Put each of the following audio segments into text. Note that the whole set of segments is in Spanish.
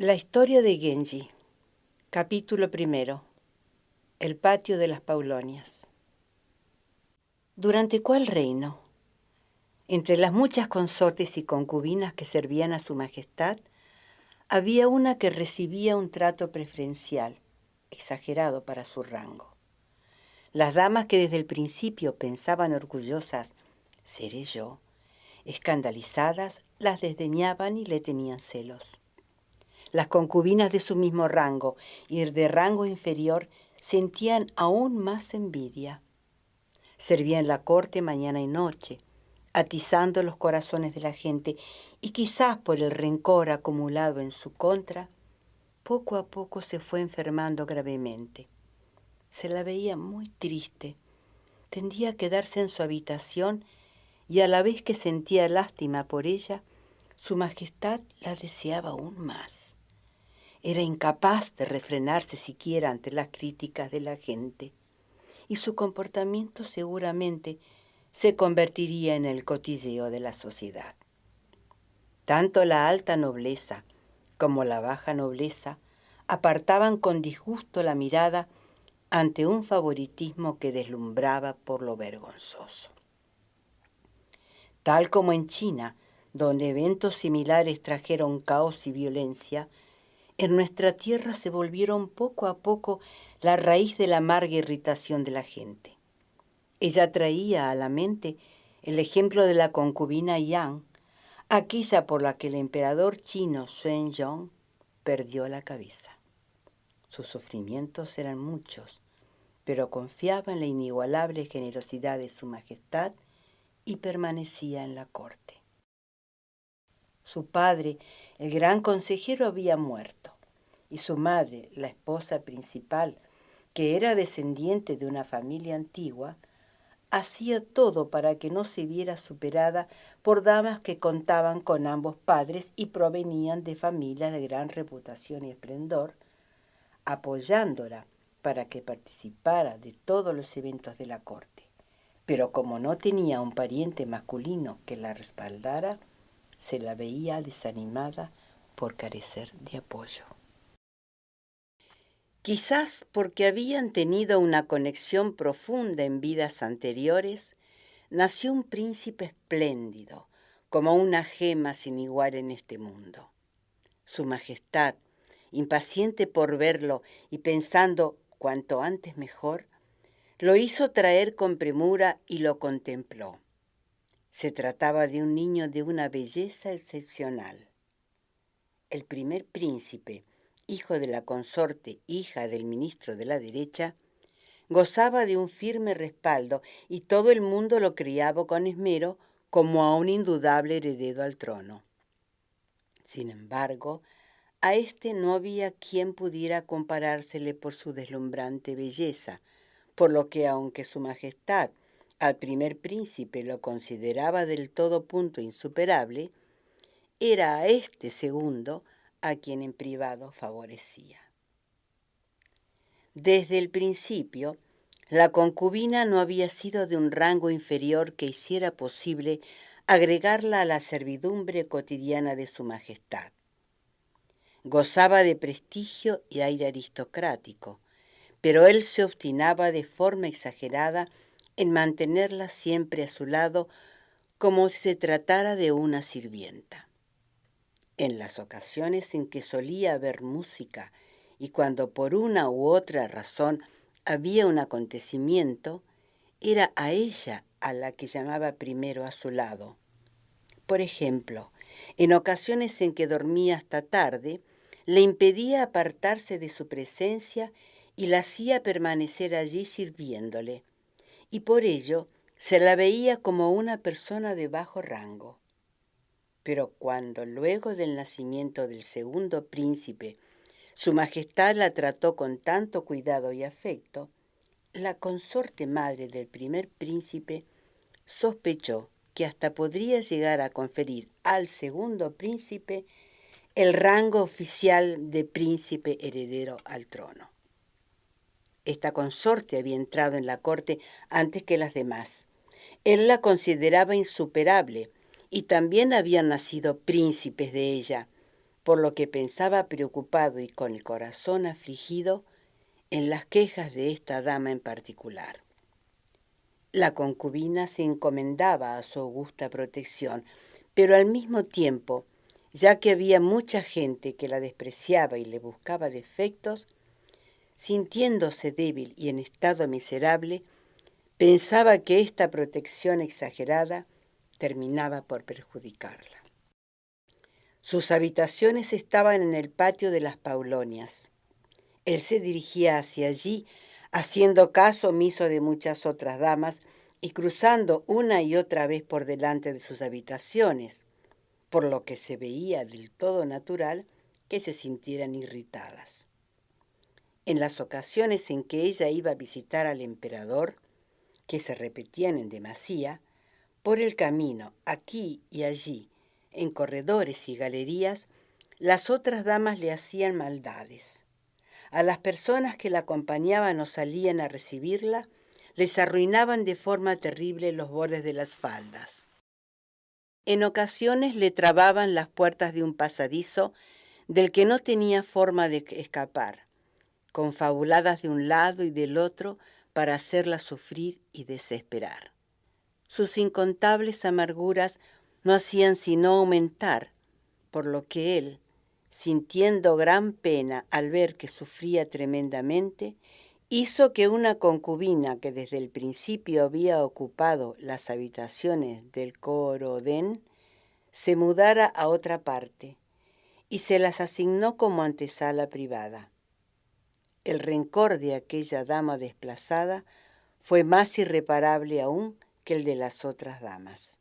La historia de Genji. Capítulo primero. El patio de las Paulonias. ¿Durante cuál reino? Entre las muchas consortes y concubinas que servían a su majestad, había una que recibía un trato preferencial, exagerado para su rango. Las damas que desde el principio pensaban orgullosas, seré yo, escandalizadas, las desdeñaban y le tenían celos. Las concubinas de su mismo rango y de rango inferior sentían aún más envidia. Servían la corte mañana y noche, atizando los corazones de la gente, y quizás por el rencor acumulado en su contra, poco a poco se fue enfermando gravemente. Se la veía muy triste, tendía a quedarse en su habitación y a la vez que sentía lástima por ella, su majestad la deseaba aún más. Era incapaz de refrenarse siquiera ante las críticas de la gente, y su comportamiento seguramente se convertiría en el cotilleo de la sociedad. Tanto la alta nobleza como la baja nobleza apartaban con disgusto la mirada ante un favoritismo que deslumbraba por lo vergonzoso. Tal como en China, donde eventos similares trajeron caos y violencia, en nuestra tierra se volvieron poco a poco la raíz de la amarga irritación de la gente. Ella traía a la mente el ejemplo de la concubina Yang, aquella por la que el emperador chino Xuanzong perdió la cabeza. Sus sufrimientos eran muchos, pero confiaba en la inigualable generosidad de su majestad y permanecía en la corte. Su padre, el gran consejero, había muerto, y su madre, la esposa principal, que era descendiente de una familia antigua, hacía todo para que no se viera superada por damas que contaban con ambos padres y provenían de familias de gran reputación y esplendor, apoyándola para que participara de todos los eventos de la corte. Pero como no tenía un pariente masculino que la respaldara, se la veía desanimada por carecer de apoyo. Quizás porque habían tenido una conexión profunda en vidas anteriores, nació un príncipe espléndido, como una gema sin igual en este mundo. Su majestad, impaciente por verlo y pensando cuanto antes mejor, lo hizo traer con premura y lo contempló. Se trataba de un niño de una belleza excepcional. El primer príncipe, hijo de la consorte, hija del ministro de la derecha, gozaba de un firme respaldo y todo el mundo lo criaba con esmero como a un indudable heredero al trono. Sin embargo, a éste no había quien pudiera comparársele por su deslumbrante belleza, por lo que aunque su majestad al primer príncipe lo consideraba del todo punto insuperable, era a este segundo a quien en privado favorecía. Desde el principio, la concubina no había sido de un rango inferior que hiciera posible agregarla a la servidumbre cotidiana de su majestad. Gozaba de prestigio y aire aristocrático, pero él se obstinaba de forma exagerada en mantenerla siempre a su lado como si se tratara de una sirvienta. En las ocasiones en que solía haber música y cuando por una u otra razón había un acontecimiento, era a ella a la que llamaba primero a su lado. Por ejemplo, en ocasiones en que dormía hasta tarde, le impedía apartarse de su presencia y la hacía permanecer allí sirviéndole, y por ello se la veía como una persona de bajo rango. Pero cuando luego del nacimiento del segundo príncipe, su majestad la trató con tanto cuidado y afecto, la consorte madre del primer príncipe sospechó que hasta podría llegar a conferir al segundo príncipe el rango oficial de príncipe heredero al trono. Esta consorte había entrado en la corte antes que las demás. Él la consideraba insuperable y también habían nacido príncipes de ella, por lo que pensaba preocupado y con el corazón afligido en las quejas de esta dama en particular. La concubina se encomendaba a su augusta protección, pero al mismo tiempo, ya que había mucha gente que la despreciaba y le buscaba defectos, sintiéndose débil y en estado miserable, pensaba que esta protección exagerada terminaba por perjudicarla. Sus habitaciones estaban en el patio de las Paulonias. Él se dirigía hacia allí, haciendo caso omiso de muchas otras damas y cruzando una y otra vez por delante de sus habitaciones, por lo que se veía del todo natural que se sintieran irritadas. En las ocasiones en que ella iba a visitar al emperador, que se repetían en demasía, por el camino, aquí y allí, en corredores y galerías, las otras damas le hacían maldades. A las personas que la acompañaban o salían a recibirla, les arruinaban de forma terrible los bordes de las faldas. En ocasiones le trababan las puertas de un pasadizo del que no tenía forma de escapar, confabuladas de un lado y del otro para hacerla sufrir y desesperar. Sus incontables amarguras no hacían sino aumentar, por lo que él, sintiendo gran pena al ver que sufría tremendamente, hizo que una concubina que desde el principio había ocupado las habitaciones del Corodén se mudara a otra parte y se las asignó como antesala privada. El rencor de aquella dama desplazada fue más irreparable aún que el de las otras damas.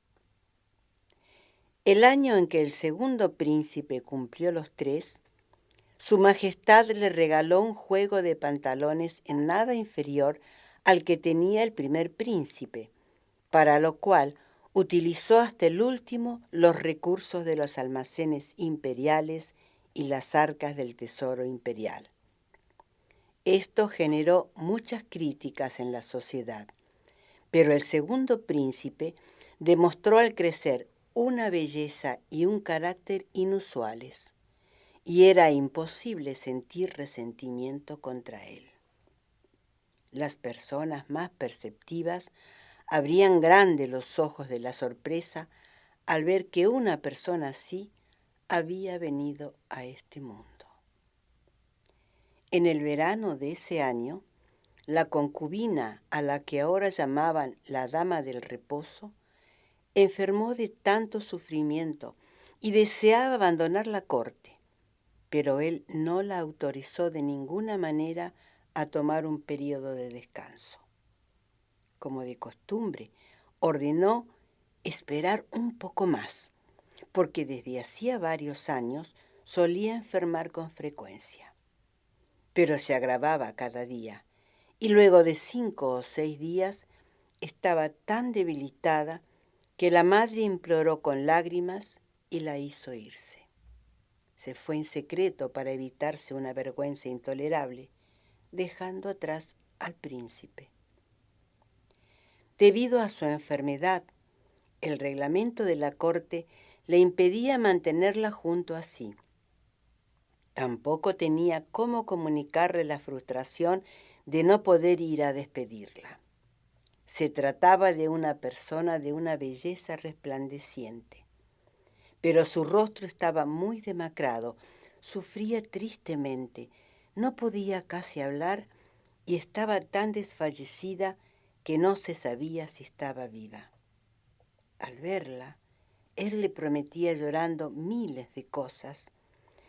El año en que el segundo príncipe cumplió los 3, su majestad le regaló un juego de pantalones en nada inferior al que tenía el primer príncipe, para lo cual utilizó hasta el último los recursos de los almacenes imperiales y las arcas del tesoro imperial. Esto generó muchas críticas en la sociedad, pero el segundo príncipe demostró al crecer una belleza y un carácter inusuales, y era imposible sentir resentimiento contra él. Las personas más perceptivas abrían grandes los ojos de la sorpresa al ver que una persona así había venido a este mundo. En el verano de ese año, la concubina, a la que ahora llamaban la Dama del Reposo, enfermó de tanto sufrimiento y deseaba abandonar la corte, pero él no la autorizó de ninguna manera a tomar un periodo de descanso. Como de costumbre, ordenó esperar un poco más, porque desde hacía varios años solía enfermar con frecuencia. Pero se agravaba cada día, y luego de 5 o 6 días estaba tan debilitada que la madre imploró con lágrimas y la hizo irse. Se fue en secreto para evitarse una vergüenza intolerable, dejando atrás al príncipe. Debido a su enfermedad, el reglamento de la corte le impedía mantenerla junto a sí. Tampoco tenía cómo comunicarle la frustración de no poder ir a despedirla. Se trataba de una persona de una belleza resplandeciente, pero su rostro estaba muy demacrado, sufría tristemente, no podía casi hablar y estaba tan desfallecida que no se sabía si estaba viva. Al verla, él le prometía llorando miles de cosas,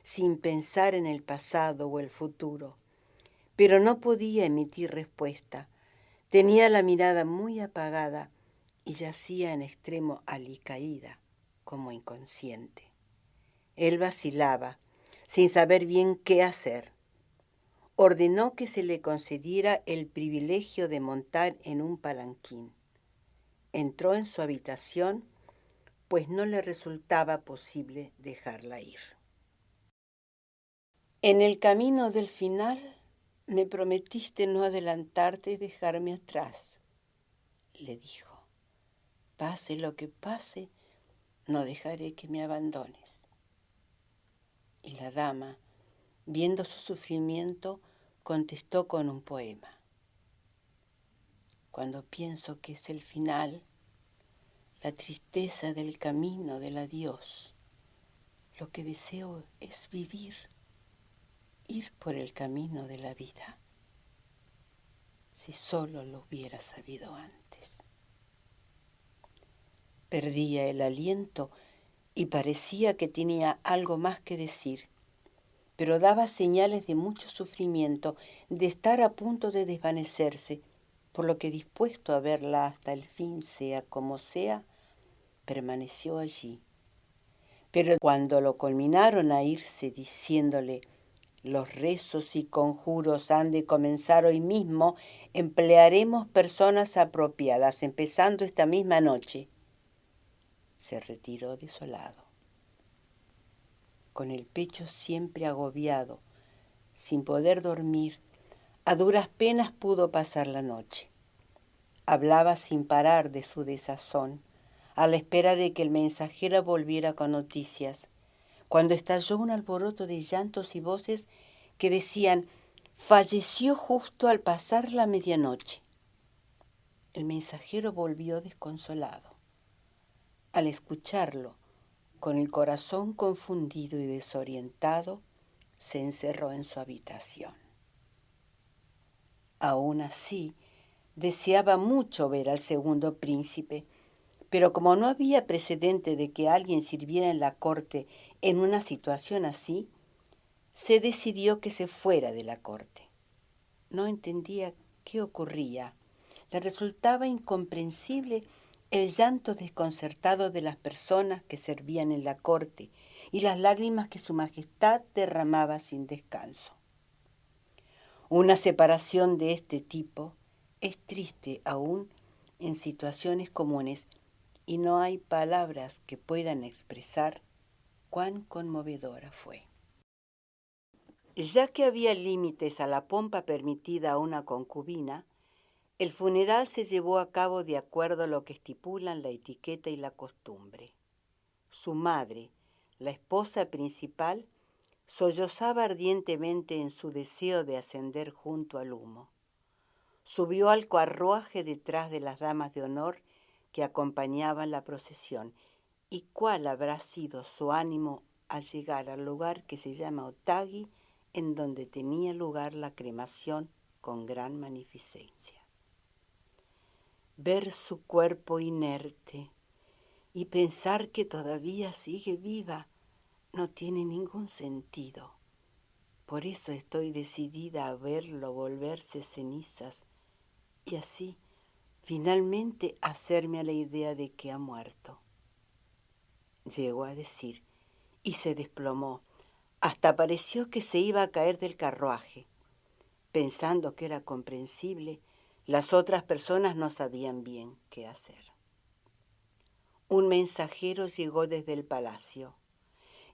sin pensar en el pasado o el futuro, pero no podía emitir respuesta. Tenía la mirada muy apagada y yacía en extremo alicaída, como inconsciente. Él vacilaba, sin saber bien qué hacer. Ordenó que se le concediera el privilegio de montar en un palanquín. Entró en su habitación, pues no le resultaba posible dejarla ir. En el camino del final me prometiste no adelantarte y dejarme atrás, le dijo. Pase lo que pase, no dejaré que me abandones. Y la dama, viendo su sufrimiento, contestó con un poema. Cuando pienso que es el final, la tristeza del camino del adiós, lo que deseo es vivir, ir por el camino de la vida. Si solo lo hubiera sabido antes. Perdía el aliento y parecía que tenía algo más que decir, pero daba señales de mucho sufrimiento, de estar a punto de desvanecerse, por lo que dispuesto a verla hasta el fin, sea como sea, permaneció allí. Pero cuando lo culminaron a irse diciéndole: los rezos y conjuros han de comenzar hoy mismo, emplearemos personas apropiadas, empezando esta misma noche, se retiró desolado, con el pecho siempre agobiado, sin poder dormir. A duras penas pudo pasar la noche. Hablaba sin parar de su desazón, a la espera de que el mensajero volviera con noticias, cuando estalló un alboroto de llantos y voces que decían: falleció justo al pasar la medianoche. El mensajero volvió desconsolado. Al escucharlo, con el corazón confundido y desorientado, se encerró en su habitación. Aún así, deseaba mucho ver al segundo príncipe, pero como no había precedente de que alguien sirviera en la corte en una situación así, se decidió que se fuera de la corte. No entendía qué ocurría. Le resultaba incomprensible el llanto desconcertado de las personas que servían en la corte y las lágrimas que su majestad derramaba sin descanso. Una separación de este tipo es triste aún en situaciones comunes y no hay palabras que puedan expresar cuán conmovedora fue. Ya que había límites a la pompa permitida a una concubina, el funeral se llevó a cabo de acuerdo a lo que estipulan la etiqueta y la costumbre. Su madre, la esposa principal, sollozaba ardientemente en su deseo de ascender junto al humo. Subió al carruaje detrás de las damas de honor que acompañaban la procesión. ¿Y cuál habrá sido su ánimo al llegar al lugar que se llama Otagui, en donde tenía lugar la cremación con gran magnificencia? Ver su cuerpo inerte y pensar que todavía sigue viva no tiene ningún sentido. Por eso estoy decidida a verlo volverse cenizas y así finalmente hacerme a la idea de que ha muerto. Llegó a decir y se desplomó. Hasta pareció que se iba a caer del carruaje. Pensando que era comprensible, las otras personas no sabían bien qué hacer. Un mensajero llegó desde el palacio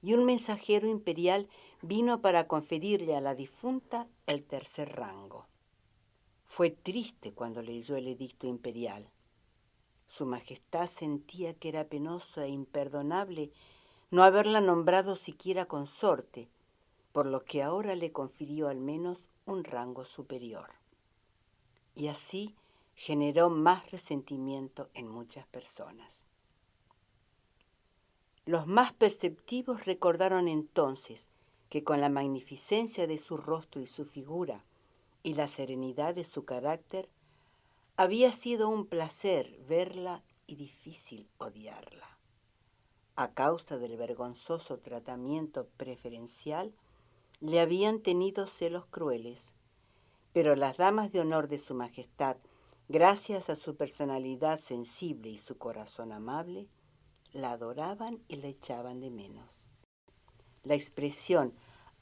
y un mensajero imperial vino para conferirle a la difunta el tercer rango. Fue triste cuando leyó el edicto imperial. Su Majestad sentía que era penoso e imperdonable no haberla nombrado siquiera consorte, por lo que ahora le confirió al menos un rango superior. Y así generó más resentimiento en muchas personas. Los más perceptivos recordaron entonces que con la magnificencia de su rostro y su figura y la serenidad de su carácter, había sido un placer verla y difícil odiarla. A causa del vergonzoso tratamiento preferencial, le habían tenido celos crueles, pero las damas de honor de su majestad, gracias a su personalidad sensible y su corazón amable, la adoraban y la echaban de menos. La expresión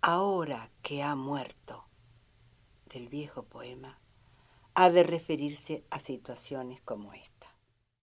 «ahora que ha muerto» del viejo poema ha de referirse a situaciones como esta.